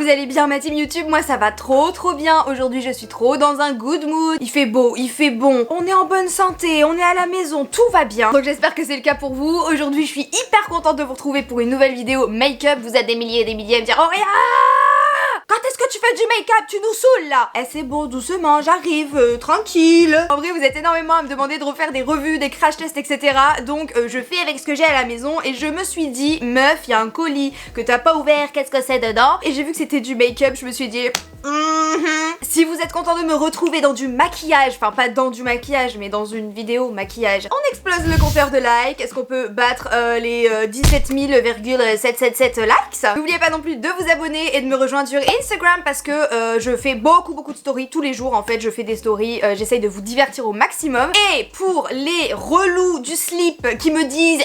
vous allez bien ma team YouTube? Moi ça va trop bien. Aujourd'hui je suis trop dans un good mood. Il fait beau, il fait bon, on est en bonne santé, on est à la maison, tout va bien. Donc j'espère que c'est le cas pour vous. Aujourd'hui je suis hyper contente de vous retrouver pour une nouvelle vidéo make-up. Vous êtes des milliers et des milliers à me dire oh Réa, quand est-ce que tu fais du make-up? Tu nous saoules là. Eh c'est bon, doucement, j'arrive, tranquille. En vrai vous êtes énormément à me demander de refaire des revues, des crash tests, etc. Donc je fais avec ce que j'ai à la maison et je me suis dit meuf, il y a un colis que t'as pas ouvert, qu'est-ce que c'est dedans? Et j'ai vu que c'était du make-up, je me suis dit si vous êtes content de me retrouver dans du maquillage, enfin pas dans du maquillage mais dans une vidéo maquillage, on explose le compteur de likes. Est-ce qu'on peut battre les 17 000,777 likes? N'oubliez pas non plus de vous abonner et de me rejoindre sur Instagram parce que je fais beaucoup de stories tous les jours. En fait je fais des stories, j'essaye de vous divertir au maximum. Et pour les relous du slip qui me disent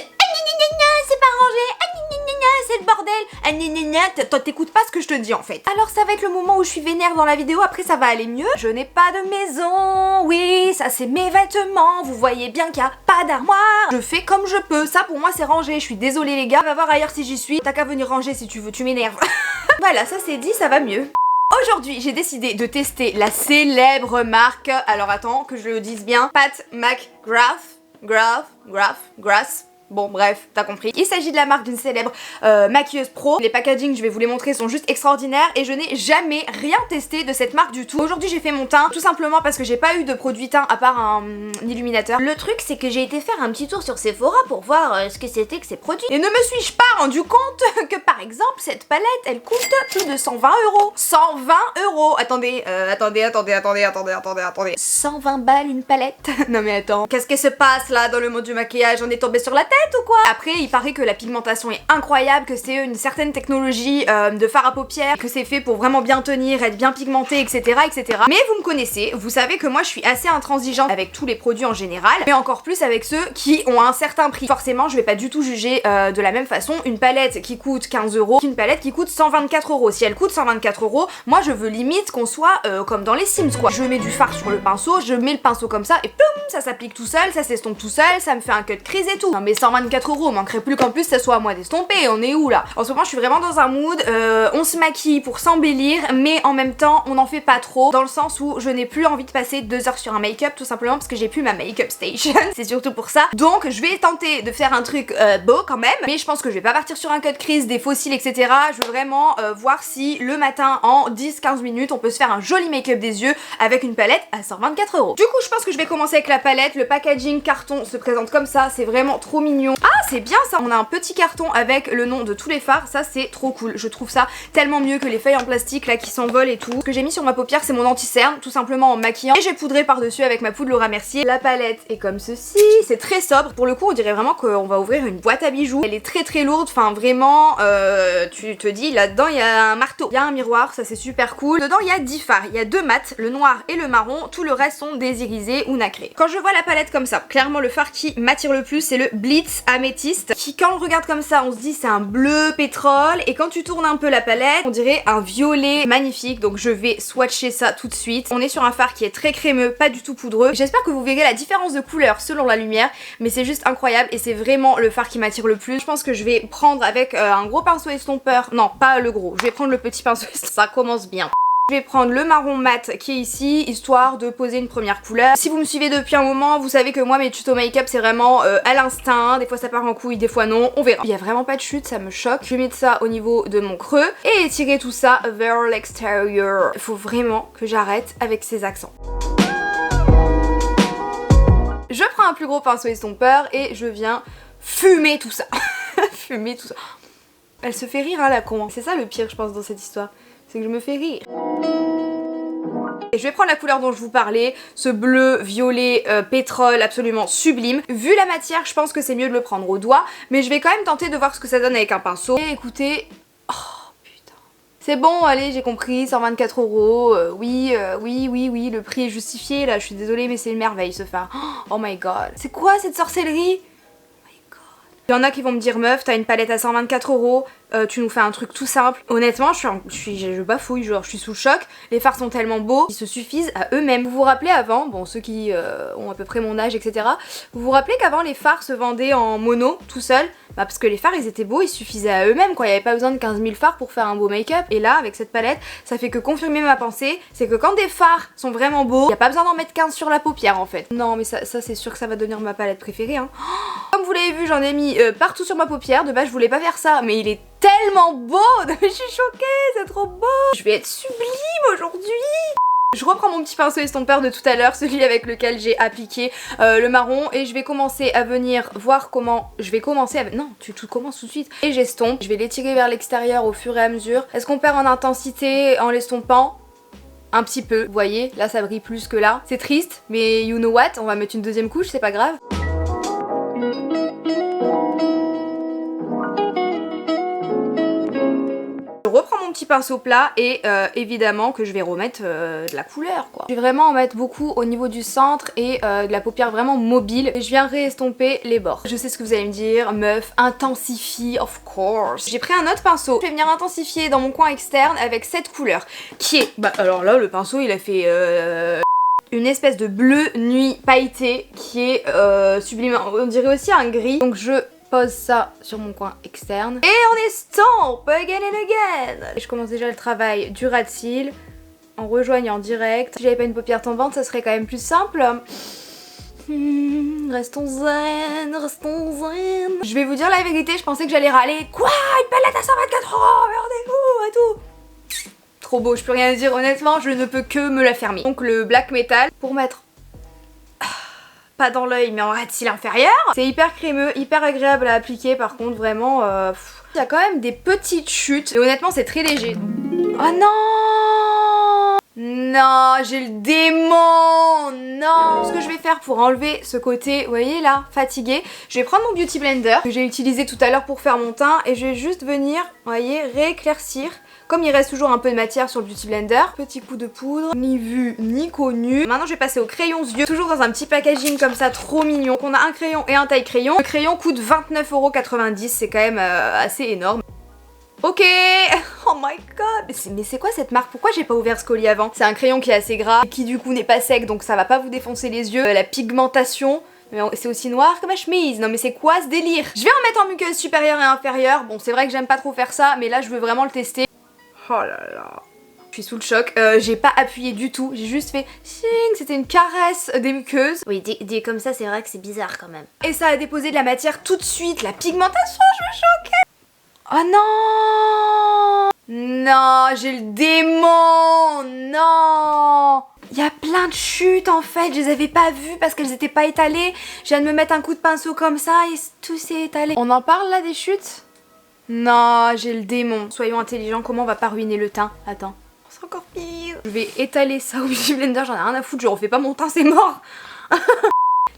c'est pas rangé, c'est le bordel, toi t'écoutes pas ce que je te dis en fait. Alors ça va être le moment où je suis vénère dans la vidéo, après ça va aller mieux. Je n'ai pas de maison, oui ça c'est mes vêtements, vous voyez bien qu'il n'y a pas d'armoire. Je fais comme je peux, ça pour moi c'est rangé, je suis désolée les gars, va voir ailleurs si j'y suis, t'as qu'à venir ranger si tu veux, tu m'énerves. Voilà, ça c'est dit, ça va mieux. Aujourd'hui, j'ai décidé de tester la célèbre marque, alors attends que je le dise bien, Pat McGrath. Bon bref, t'as compris. Il s'agit de la marque d'une célèbre maquilleuse pro. Les packaging, je vais vous les montrer, sont juste extraordinaires et je n'ai jamais rien testé de cette marque du tout. Aujourd'hui j'ai fait mon teint, tout simplement parce que j'ai pas eu de produit teint à part un illuminateur. Le truc c'est que j'ai été faire un petit tour sur Sephora pour voir ce que c'était que ces produits. Et ne me suis-je pas rendu compte que par exemple cette palette elle coûte plus de 120 euros. 120 euros. Attendez. 120 balles une palette. Non mais attends, qu'est-ce qui se passe là dans le monde du maquillage? On est tombé sur la tête ou quoi? Après il paraît que la pigmentation est incroyable, que c'est une certaine technologie de fard à paupières, que c'est fait pour vraiment bien tenir, être bien pigmenté, etc. Mais vous me connaissez, vous savez que moi je suis assez intransigeante avec tous les produits en général, mais encore plus avec ceux qui ont un certain prix. Forcément je vais pas du tout juger de la même façon une palette qui coûte 15 euros qu'une palette qui coûte 124 euros. Si elle coûte 124 euros, moi je veux limite qu'on soit comme dans les Sims quoi. Je mets du fard sur le pinceau, je mets le pinceau comme ça et poum, ça s'applique tout seul, ça s'estompe tout seul, ça me fait un cut crease et tout. Non mais 124 euros, manquerait plus qu'en plus ça soit à moi d'estomper, on est où là? En ce moment je suis vraiment dans un mood, on se maquille pour s'embellir mais en même temps on n'en fait pas trop, dans le sens où je n'ai plus envie de passer 2 heures sur un make-up tout simplement parce que j'ai plus ma make-up station. C'est surtout pour ça. Donc je vais tenter de faire un truc beau quand même, mais je pense que je vais pas partir sur un cut crease, des fossiles etc. Je veux vraiment voir si le matin en 10-15 minutes on peut se faire un joli make-up des yeux avec une palette à 124 euros. Du coup je pense que je vais commencer avec la palette. Le packaging carton se présente comme ça, c'est vraiment trop mignon. Ah c'est bien ça, on a un petit carton avec le nom de tous les fards, ça c'est trop cool. Je trouve ça tellement mieux que les feuilles en plastique là qui s'envolent et tout. Ce que j'ai mis sur ma paupière c'est mon anti-cerne, tout simplement en maquillant, et j'ai poudré par dessus avec ma poudre Laura Mercier. La palette est comme ceci, c'est très sobre, pour le coup on dirait vraiment qu'on va ouvrir une boîte à bijoux. Elle est très lourde, enfin vraiment tu te dis là-dedans il y a un marteau, il y a un miroir, ça c'est super cool. Dedans il y a 10 fards, il y a 2 mats, le noir et le marron, tout le reste sont des irisés ou nacrés. Quand je vois la palette comme ça, clairement le fard qui m'attire le plus c'est le Blitz Améthyste, qui quand on regarde comme ça on se dit c'est un bleu pétrole, et quand tu tournes un peu la palette on dirait un violet magnifique. Donc je vais swatcher ça tout de suite. On est sur un fard qui est très crémeux, pas du tout poudreux. J'espère que vous verrez la différence de couleur selon la lumière, mais c'est juste incroyable et c'est vraiment le fard qui m'attire le plus. Je pense que je vais prendre avec un gros pinceau estompeur, non pas le gros, je vais prendre le petit pinceau estompeur, ça commence bien. Je vais prendre le marron mat qui est ici, histoire de poser une première couleur. Si vous me suivez depuis un moment, vous savez que moi mes tutos make-up c'est vraiment à l'instinct. Des fois ça part en couille, des fois non, on verra. Il y a vraiment pas de chute, ça me choque. Je vais mettre ça au niveau de mon creux et étirer tout ça vers l'extérieur. Il faut vraiment que j'arrête avec ces accents. Je prends un plus gros pinceau estompeur et je viens fumer tout ça. Fumer tout ça. Elle se fait rire hein la con. C'est ça le pire je pense dans cette histoire. C'est que je me fais rire. Et je vais prendre la couleur dont je vous parlais, ce bleu violet pétrole absolument sublime. Vu la matière, je pense que c'est mieux de le prendre au doigt, mais je vais quand même tenter de voir ce que ça donne avec un pinceau. Et écoutez, oh putain. C'est bon, allez, j'ai compris, 124 euros, oui, le prix est justifié là, je suis désolée mais c'est une merveille ce fard. Oh my god. C'est quoi cette sorcellerie? Il y en a qui vont me dire meuf, t'as une palette à 124 euros, tu nous fais un truc tout simple. Honnêtement, je bafouille, genre je suis sous le choc. Les fards sont tellement beaux, ils se suffisent à eux-mêmes. Vous vous rappelez avant, bon ceux qui ont à peu près mon âge, etc. Vous vous rappelez qu'avant les fards se vendaient en mono, tout seul? Bah parce que les fards ils étaient beaux, ils suffisaient à eux-mêmes quoi, il n'y avait pas besoin de 15 000 fards pour faire un beau make-up. Et là avec cette palette, ça fait que confirmer ma pensée, c'est que quand des fards sont vraiment beaux, il n'y a pas besoin d'en mettre 15 sur la paupière en fait. Non mais ça c'est sûr que ça va devenir ma palette préférée hein. Comme vous l'avez vu, j'en ai mis partout sur ma paupière, de base je voulais pas faire ça, mais il est tellement beau. Je suis choquée, c'est trop beau. Je vais être sublime aujourd'hui. Je reprends mon petit pinceau estompeur de tout à l'heure, celui avec lequel j'ai appliqué le marron, et je vais commencer à venir voir comment je vais commencer à... Non, tu commences tout de suite. Et j'estompe, je vais l'étirer vers l'extérieur au fur et à mesure. Est-ce qu'on perd en intensité en l'estompant? Un petit peu, vous voyez, là ça brille plus que là. C'est triste, mais you know what, on va mettre une deuxième couche, c'est pas grave. Je reprends mon petit pinceau plat et évidemment que je vais remettre de la couleur quoi. Je vais vraiment en mettre beaucoup au niveau du centre et de la paupière vraiment mobile. Et je viens réestomper les bords. Je sais ce que vous allez me dire, meuf, intensifie, of course. J'ai pris un autre pinceau, je vais venir intensifier dans mon coin externe avec cette couleur qui est... Bah alors là le pinceau il a fait... une espèce de bleu nuit pailleté qui est sublime. On dirait aussi un gris. Donc je pose ça sur mon coin externe. Et on estompe again and again. Et je commence déjà le travail du ras de cils en rejoignant direct. Si j'avais pas une paupière tombante, ça serait quand même plus simple. Restons zen, restons zen. Je vais vous dire la vérité, je pensais que j'allais râler. Quoi? Une palette à 124 €? Regardez-vous et tout. Trop beau, je peux rien dire. Honnêtement, je ne peux que me la fermer. Donc le black metal pour mettre... pas dans l'œil mais en ras de cils inférieur. C'est hyper crémeux, hyper agréable à appliquer par contre vraiment il y a quand même des petites chutes et honnêtement c'est très léger. Oh non! Non, j'ai le démon! Non! Ce que je vais faire pour enlever ce côté, vous voyez là, fatigué, je vais prendre mon Beauty Blender que j'ai utilisé tout à l'heure pour faire mon teint et je vais juste venir, vous voyez, rééclaircir. Comme il reste toujours un peu de matière sur le Beauty Blender, petit coup de poudre, ni vu ni connu. Maintenant je vais passer au crayon yeux, toujours dans un petit packaging comme ça, trop mignon. Donc on a un crayon et un taille crayon. Le crayon coûte 29,90 €, c'est quand même assez énorme. Ok. Oh my god. Mais c'est quoi cette marque? Pourquoi j'ai pas ouvert ce colis avant? C'est un crayon qui est assez gras, qui du coup n'est pas sec, donc ça va pas vous défoncer les yeux. La pigmentation... c'est aussi noir que ma chemise. Non mais c'est quoi ce délire? Je vais en mettre en muqueuse supérieure et inférieure. Bon c'est vrai que j'aime pas trop faire ça, mais là je veux vraiment le tester. Oh là là. Je suis sous le choc. J'ai pas appuyé du tout. J'ai juste fait ching. C'était une caresse des muqueuses. Oui, dit comme ça, c'est vrai que c'est bizarre quand même. Et ça a déposé de la matière tout de suite. La pigmentation, je me choquais. Oh non. Non, j'ai le démon. Non. Il y a plein de chutes en fait. Je les avais pas vues parce qu'elles étaient pas étalées. Je viens de me mettre un coup de pinceau comme ça et tout s'est étalé. On en parle là des chutes? Non, j'ai le démon. Soyons intelligents, comment on va pas ruiner le teint? Attends, c'est encore pire. Je vais étaler ça au Beauty Blender, j'en ai rien à foutre, je refais pas mon teint, c'est mort.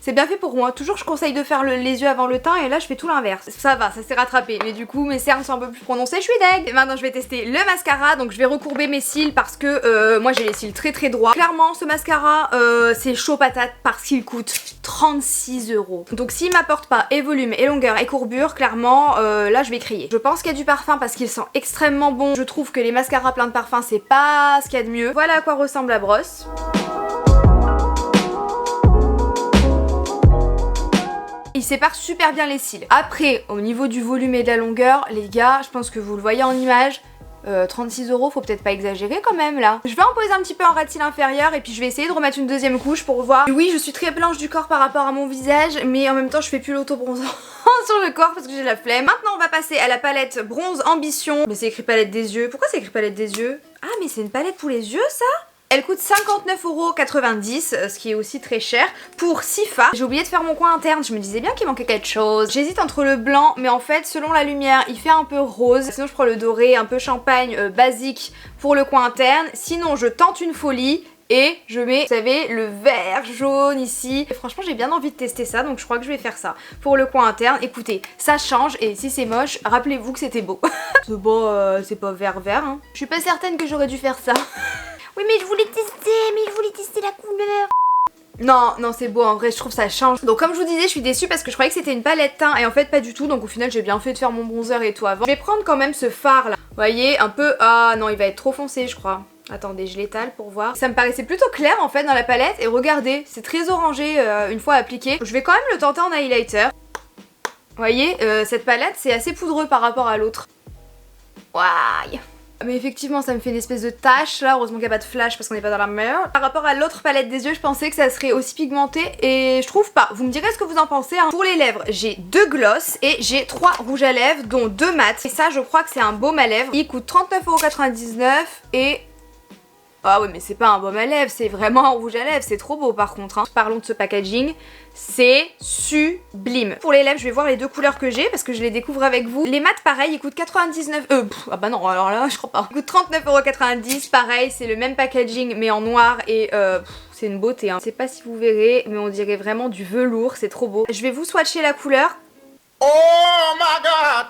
C'est bien fait pour moi, toujours je conseille de faire les yeux avant le teint et là je fais tout l'inverse. Ça va, ça s'est rattrapé, mais du coup mes cernes sont un peu plus prononcées, je suis deg. Et maintenant je vais tester le mascara, donc je vais recourber mes cils parce que moi j'ai les cils très très droits. Clairement ce mascara c'est chaud patate parce qu'il coûte 36 €. Donc s'il m'apporte pas et volume et longueur et courbure, clairement là je vais crier. Je pense qu'il y a du parfum parce qu'il sent extrêmement bon. Je trouve que les mascaras pleins de parfum c'est pas ce qu'il y a de mieux. Voilà à quoi ressemble la brosse. Il sépare super bien les cils. Après, au niveau du volume et de la longueur, les gars, je pense que vous le voyez en image, 36 €, faut peut-être pas exagérer quand même là. Je vais en poser un petit peu en ras de cils inférieur et puis je vais essayer de remettre une deuxième couche pour voir. Oui, je suis très blanche du corps par rapport à mon visage, mais en même temps je fais plus l'auto-bronzant sur le corps parce que j'ai la flemme. Maintenant on va passer à la palette Bronze Ambition. Mais c'est écrit palette des yeux. Pourquoi c'est écrit palette des yeux? Ah mais c'est une palette pour les yeux ça? Elle coûte 59,90 €, ce qui est aussi très cher, pour 6 fards. J'ai oublié de faire mon coin interne, je me disais bien qu'il manquait quelque chose. J'hésite entre le blanc, mais en fait, selon la lumière, il fait un peu rose. Sinon, je prends le doré, un peu champagne, basique pour le coin interne. Sinon, je tente une folie et je mets, vous savez, le vert jaune ici. Et franchement, j'ai bien envie de tester ça, donc je crois que je vais faire ça. Pour le coin interne, écoutez, ça change, et si c'est moche, rappelez-vous que c'était beau. C'est pas vert, hein. Je suis pas certaine que j'aurais dû faire ça. Oui mais je voulais tester la couleur. Non, c'est beau en vrai, je trouve ça change. Donc comme je vous disais, je suis déçue parce que je croyais que c'était une palette teint et en fait pas du tout. Donc au final j'ai bien fait de faire mon bronzer et tout avant. Je vais prendre quand même ce fard là. Vous voyez, un peu... Ah non, il va être trop foncé je crois. Attendez, je l'étale pour voir. Ça me paraissait plutôt clair en fait dans la palette. Et regardez, c'est très orangé une fois appliqué. Je vais quand même le tenter en highlighter. Vous voyez, cette palette c'est assez poudreux par rapport à l'autre. Waouh. Mais effectivement ça me fait une espèce de tache là, heureusement qu'il n'y a pas de flash parce qu'on n'est pas dans la mer. Par rapport à l'autre palette des yeux, je pensais que ça serait aussi pigmenté et je trouve pas. Vous me direz ce que vous en pensez hein. Pour les lèvres, j'ai 2 gloss et j'ai 3 rouges à lèvres dont 2 mat. Et ça je crois que c'est un baume à lèvres. Il coûte 39,99€ et... Ah ouais mais c'est pas un baume à lèvres, c'est vraiment un rouge à lèvres, c'est trop beau par contre hein. Parlons de ce packaging, c'est sublime. Pour les lèvres je vais voir les 2 couleurs que j'ai parce que je les découvre avec vous. Les mats pareil ils coûtent 99... ah bah non alors là je crois pas. Ils coûtent 39,90€, pareil c'est le même packaging mais en noir et c'est une beauté hein. Je sais pas si vous verrez mais on dirait vraiment du velours, c'est trop beau. Je vais vous swatcher la couleur. Oh my god!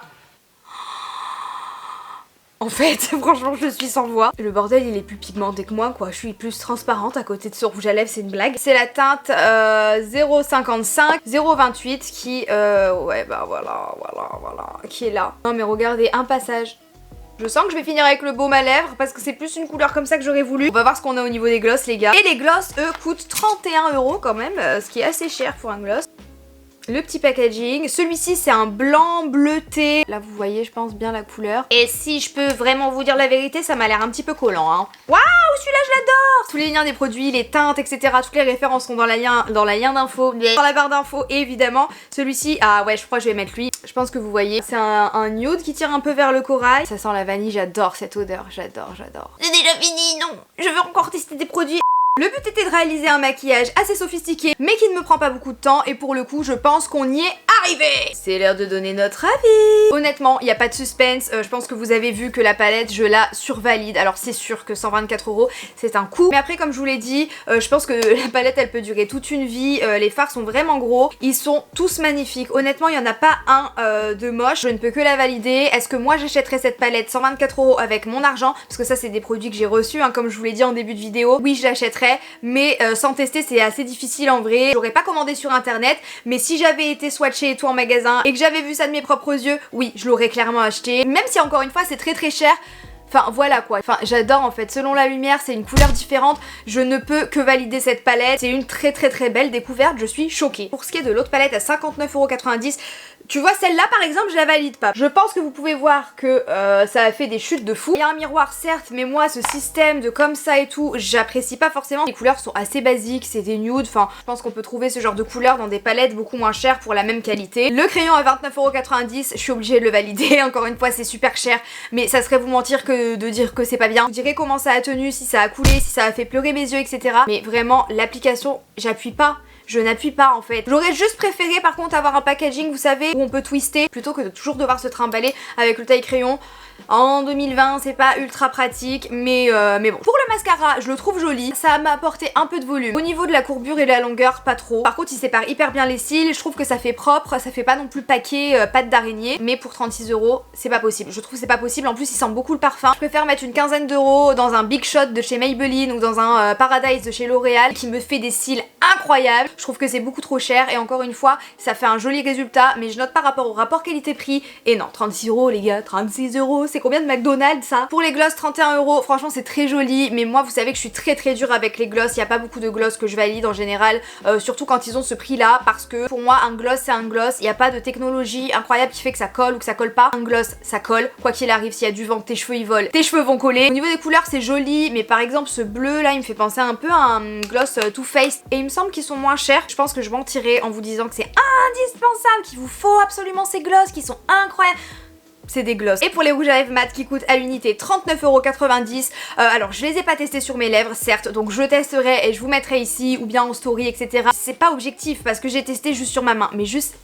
En fait, franchement, je suis sans voix. Le bordel, il est plus pigmenté que moi, quoi. Je suis plus transparente à côté de ce rouge à lèvres, c'est une blague. C'est la teinte 0,55, 0,28 qui... ouais, bah voilà, qui est là. Non mais regardez, un passage. Je sens que je vais finir avec le baume à lèvres parce que c'est plus une couleur comme ça que j'aurais voulu. On va voir ce qu'on a au niveau des gloss, les gars. Et les gloss, eux, coûtent 31€ quand même, ce qui est assez cher pour un gloss. Le petit packaging, celui-ci c'est un blanc bleuté. Là vous voyez je pense bien la couleur. Et si je peux vraiment vous dire la vérité, ça m'a l'air un petit peu collant hein. Waouh, celui-là je l'adore. Tous les liens des produits, les teintes etc, toutes les références sont dans la lien d'infos, dans la barre d'infos évidemment. Celui-ci, ah ouais je crois que je vais mettre lui. Je pense que vous voyez, c'est un nude qui tire un peu vers le corail. Ça sent la vanille, j'adore cette odeur, j'adore. C'est déjà fini, non. Je veux encore tester des produits. Le but était de réaliser un maquillage assez sophistiqué mais qui ne me prend pas beaucoup de temps et pour le coup je pense qu'on y est arrivé. C'est l'heure de donner notre avis. Honnêtement il n'y a pas de suspense, je pense que vous avez vu que la palette je la survalide. Alors c'est sûr que 124€ c'est un coup mais après comme je vous l'ai dit je pense que la palette elle peut durer toute une vie. Les fards sont vraiment gros, ils sont tous magnifiques. Honnêtement il n'y en a pas un de moche, je ne peux que la valider. Est-ce que moi j'achèterais cette palette 124€ avec mon argent parce que ça c'est des produits que j'ai reçus hein, comme je vous l'ai dit en début de vidéo. Oui je l'achèterais mais sans tester c'est assez difficile en vrai. J'aurais pas commandé sur internet mais si j'avais été swatchée et tout en magasin et que j'avais vu ça de mes propres yeux, oui je l'aurais clairement acheté. Même si encore une fois c'est très cher. Enfin voilà quoi, enfin j'adore en fait, selon la lumière c'est une couleur différente, je ne peux que valider cette palette, c'est une très belle découverte, je suis choquée. Pour ce qui est de l'autre palette à 59,90€, tu vois celle-là par exemple je la valide pas. Je pense que vous pouvez voir que ça a fait des chutes de fou. Il y a un miroir certes mais moi ce système de comme ça et tout j'apprécie pas forcément. Les couleurs sont assez basiques, c'est des nudes, enfin je pense qu'on peut trouver ce genre de couleurs dans des palettes beaucoup moins chères pour la même qualité. Le crayon à 29,90€, je suis obligée de le valider, encore une fois c'est super cher mais ça serait vous mentir que de dire que c'est pas bien. Je dirais comment ça a tenu, si ça a coulé, si ça a fait pleurer mes yeux etc. Mais vraiment l'application j'appuie pas. Je n'appuie pas en fait. J'aurais juste préféré par contre avoir un packaging vous savez où on peut twister plutôt que de toujours devoir se trimballer avec le taille crayon. En 2020 c'est pas ultra pratique mais bon. Pour le mascara je le trouve joli, ça m'a apporté un peu de volume. Au niveau de la courbure et de la longueur pas trop. Par contre il sépare hyper bien les cils, je trouve que ça fait propre, ça fait pas non plus paquet, patte d'araignée. Mais pour 36€ c'est pas possible, je trouve que c'est pas possible. En plus il sent beaucoup le parfum. Je préfère mettre une quinzaine d'euros dans un Big Shot de chez Maybelline ou dans un Paradise de chez L'Oréal qui me fait des cils incroyables. Je trouve que c'est beaucoup trop cher et encore une fois ça fait un joli résultat mais je note par rapport au rapport qualité-prix et non 36€ les gars, 36€. C'est combien de McDonald's ça? Pour les gloss 31€, franchement c'est très joli mais moi vous savez que je suis très dure avec les gloss, il n'y a pas beaucoup de gloss que je valide en général, surtout quand ils ont ce prix là parce que pour moi un gloss c'est un gloss, il n'y a pas de technologie incroyable qui fait que ça colle ou que ça colle pas. Un gloss ça colle, quoi qu'il arrive, s'il y a du vent tes cheveux ils volent, tes cheveux vont coller. Au niveau des couleurs c'est joli mais par exemple ce bleu là il me fait penser un peu à un gloss Too Faced et il me semble qu'ils sont moins chers. Je pense que je mentirais en vous disant que c'est indispensable, qu'il vous faut absolument ces gloss qui sont incroyables. C'est des gloss. Et pour les rouges à lèvres mat qui coûtent à l'unité 39,90€, alors je les ai pas testés sur mes lèvres certes, donc je testerai et je vous mettrai ici ou bien en story etc. C'est pas objectif parce que j'ai testé juste sur ma main, mais juste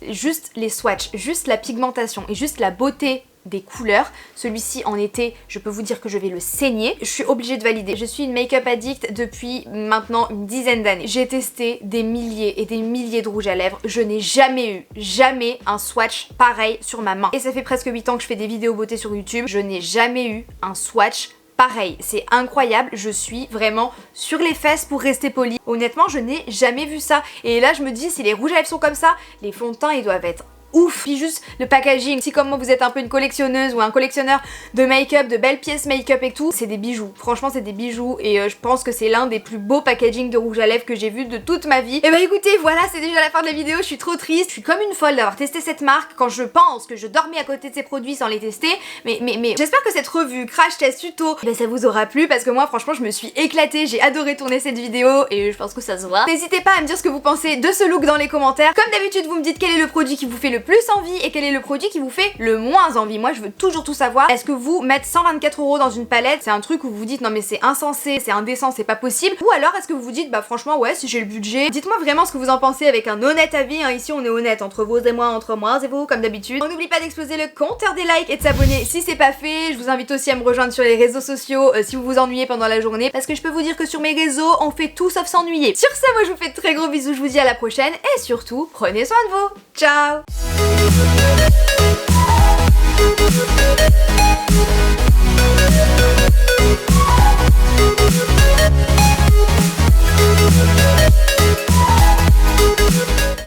les swatchs, juste la pigmentation et juste la beauté des couleurs. Celui-ci en été, je peux vous dire que je vais le saigner. Je suis obligée de valider. Je suis une make-up addict depuis maintenant une dizaine d'années. J'ai testé des milliers et des milliers de rouges à lèvres. Je n'ai jamais eu un swatch pareil sur ma main. Et ça fait presque 8 ans que je fais des vidéos beauté sur YouTube. Je n'ai jamais eu un swatch pareil. C'est incroyable. Je suis vraiment sur les fesses pour rester polie. Honnêtement, je n'ai jamais vu ça. Et là, je me dis, si les rouges à lèvres sont comme ça, les fonds de teint, ils doivent être ouf. Puis juste le packaging, si comme moi vous êtes un peu une collectionneuse ou un collectionneur de make-up, de belles pièces make-up et tout, c'est des bijoux. Franchement c'est des bijoux et je pense que c'est l'un des plus beaux packaging de rouge à lèvres que j'ai vu de toute ma vie. Et bah écoutez, voilà, c'est déjà la fin de la vidéo, je suis trop triste. Je suis comme une folle d'avoir testé cette marque quand je pense que je dormais à côté de ces produits sans les tester. Mais j'espère que cette revue crash test tuto, bah, ça vous aura plu parce que moi franchement je me suis éclatée, j'ai adoré tourner cette vidéo et je pense que ça se voit. N'hésitez pas à me dire ce que vous pensez de ce look dans les commentaires. Comme d'habitude, vous me dites quel est le produit qui vous fait le plus envie et quel est le produit qui vous fait le moins envie. Moi je veux toujours tout savoir. Est-ce que vous mettre 124 € dans une palette, c'est un truc où vous vous dites non mais c'est insensé, c'est indécent, c'est pas possible, ou alors est-ce que vous vous dites bah franchement ouais si j'ai le budget. Dites-moi vraiment ce que vous en pensez avec un honnête avis, hein. Ici on est honnête entre vous et moi, entre moi et vous comme d'habitude. On n'oublie pas d'exploser le compteur des likes et de s'abonner si c'est pas fait. Je vous invite aussi à me rejoindre sur les réseaux sociaux si vous vous ennuyez pendant la journée, parce que je peux vous dire que sur mes réseaux on fait tout sauf s'ennuyer. Sur ça, moi je vous fais de très gros bisous, je vous dis à la prochaine et surtout prenez soin de vous. Ciao.